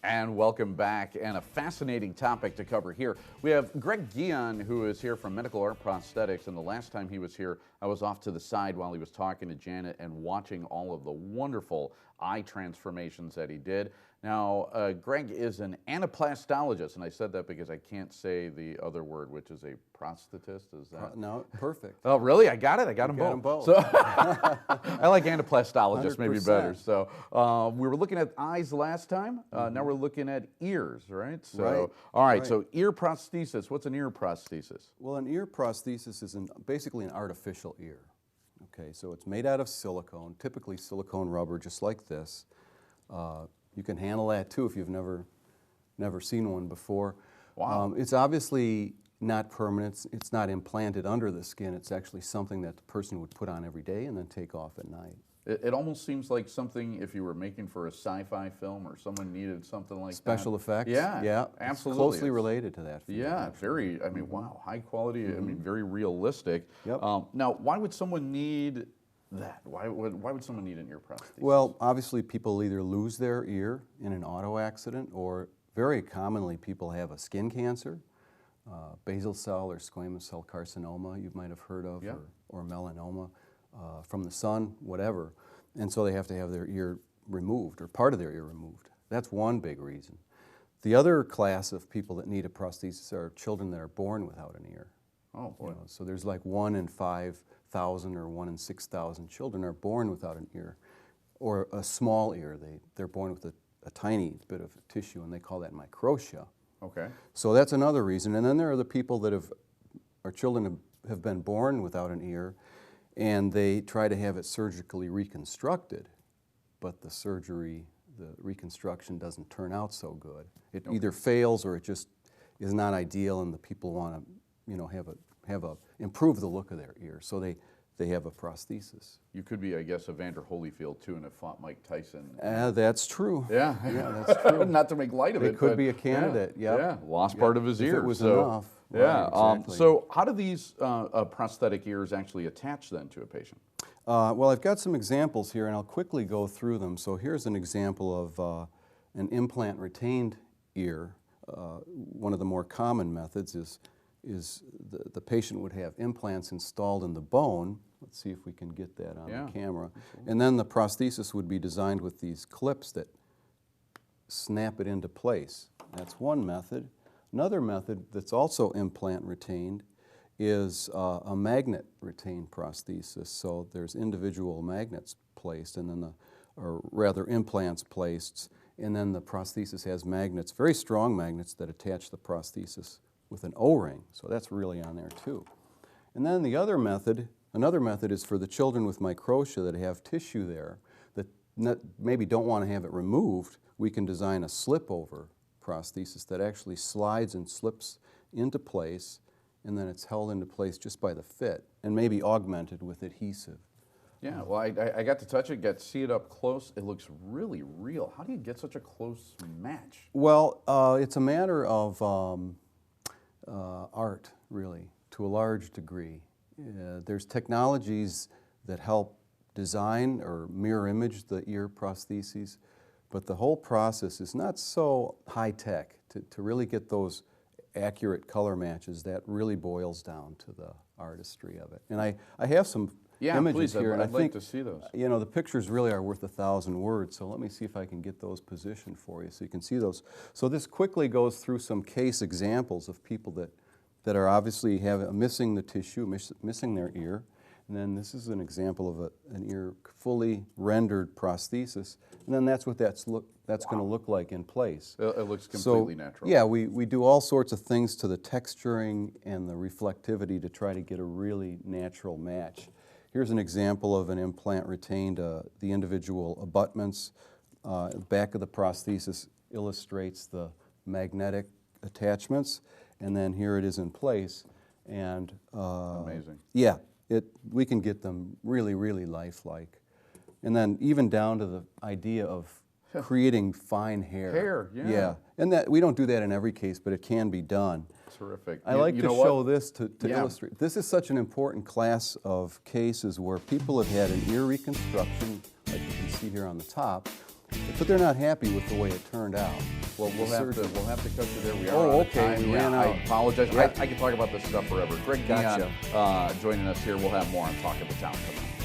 And welcome back, and a fascinating topic to cover here. We have Greg Gion, who is here from Medical Art Prosthetics, and the last time he was here, I was off to the side while he was talking to Janet and watching all of the wonderful eye transformations that he did. Now, Greg is an anaplastologist, and I said that because I can't say the other word, which is a prosthetist. Is that? No, perfect. Oh, really? I got it? I got them both. So I like anaplastologist 100%. maybe better. So we were looking at eyes last time. Now we're looking at ears, right? So, Right. All right, Right. so ear prosthesis. What's an ear prosthesis? Well, an ear prosthesis is basically an artificial ear. Okay, so it's made out of silicone, typically silicone rubber, just like this. You can handle that too if you've never seen one before. Wow. It's obviously not permanent. It's not implanted under the skin. It's actually something that the person would put on every day and then take off at night. It almost seems like something if you were making for a sci-fi film or someone needed something like Special effects? Yeah, Yeah. absolutely. It's closely related to that. Yeah, very, I mean, wow, high quality, I mean, very realistic. Yep. Now, why would someone need that? Why would someone need an ear prosthesis? Well, obviously people either lose their ear in an auto accident, or very commonly people have a skin cancer, basal cell or squamous cell carcinoma you might have heard of, Yeah. or melanoma from the sun, whatever. And so they have to have their ear removed, or part of their ear removed. That's one big reason. The other class of people that need a prosthesis are children that are born without an ear. Oh, boy. You know, so there's like 1 in 5,000 or 1 in 6,000 children are born without an ear, or a small ear. They're born with a tiny bit of tissue, and they call that microtia. Okay. So that's another reason. And then there are the people that our children have been born without an ear, and they try to have it surgically reconstructed, but the reconstruction doesn't turn out so good. It either fails or it just is not ideal, and the people want to, you know, improve the look of their ear, so they have a prosthesis. You could be, I guess, a Vander Holyfield too, and have fought Mike Tyson. That's true. Yeah, Yeah, that's true. Not to make light of it. It could but be a candidate. Yeah, Yep. yeah. Lost part of his If ear. it was so, enough. Yeah. Right, exactly. So how do these prosthetic ears actually attach then to a patient? Well, I've got some examples here, and I'll quickly go through them. So here's an example of an implant retained ear. One of the more common methods is the patient would have implants installed in the bone. Let's see if we can get that on the camera. And then the prosthesis would be designed with these clips that snap it into place. That's one method. Another method that's also implant retained is a magnet retained prosthesis. So there's individual magnets placed, and then or rather implants placed, and then the prosthesis has magnets, very strong magnets, that attach the prosthesis with an O-ring. So that's really on there too. And then another method is for the children with microtia that have tissue there that maybe don't want to have it removed. We can design a slip-over prosthesis that actually slides and slips into place, and then it's held into place just by the fit, and maybe augmented with adhesive. Yeah, well, I got to touch it, got to see it up close. It looks really real. How do you get such a close match? Well, it's a matter of art, really, to a large degree. There's technologies that help design or mirror image the ear prostheses, but the whole process is not so high-tech. To really get those accurate color matches, that really boils down to the artistry of it. And I have some images please, here, and I'd I like think to see those. You know, the pictures really are worth 1,000 words, so let me see if I can get those positioned for you so you can see those. So this quickly goes through some case examples of people that are obviously missing the tissue, missing their ear. And then this is an example of an ear fully rendered prosthesis. And then that's what that's going to look like in place. It looks completely natural. Yeah, we do all sorts of things to the texturing and the reflectivity to try to get a really natural match. Here's an example of an implant retained, the individual abutments. Back of the prosthesis illustrates the magnetic attachments, and then here it is in place. And amazing. Yeah, we can get them really, really lifelike. And then even down to the idea of creating fine hair. Hair, yeah. Yeah, and that we don't do that in every case, but it can be done. Terrific. I like to show this to Yeah. illustrate. This is such an important class of cases where people have had an ear reconstruction, like you can see here on the top, but they're not happy with the way it turned out. Well, we'll have to cut you there. We are Oh, out of okay, time. we Yeah, ran I out. apologize. Yeah. I could talk about this stuff forever. Greg Gotcha. Gion joining us here. We'll have more on Talk of the Town coming up.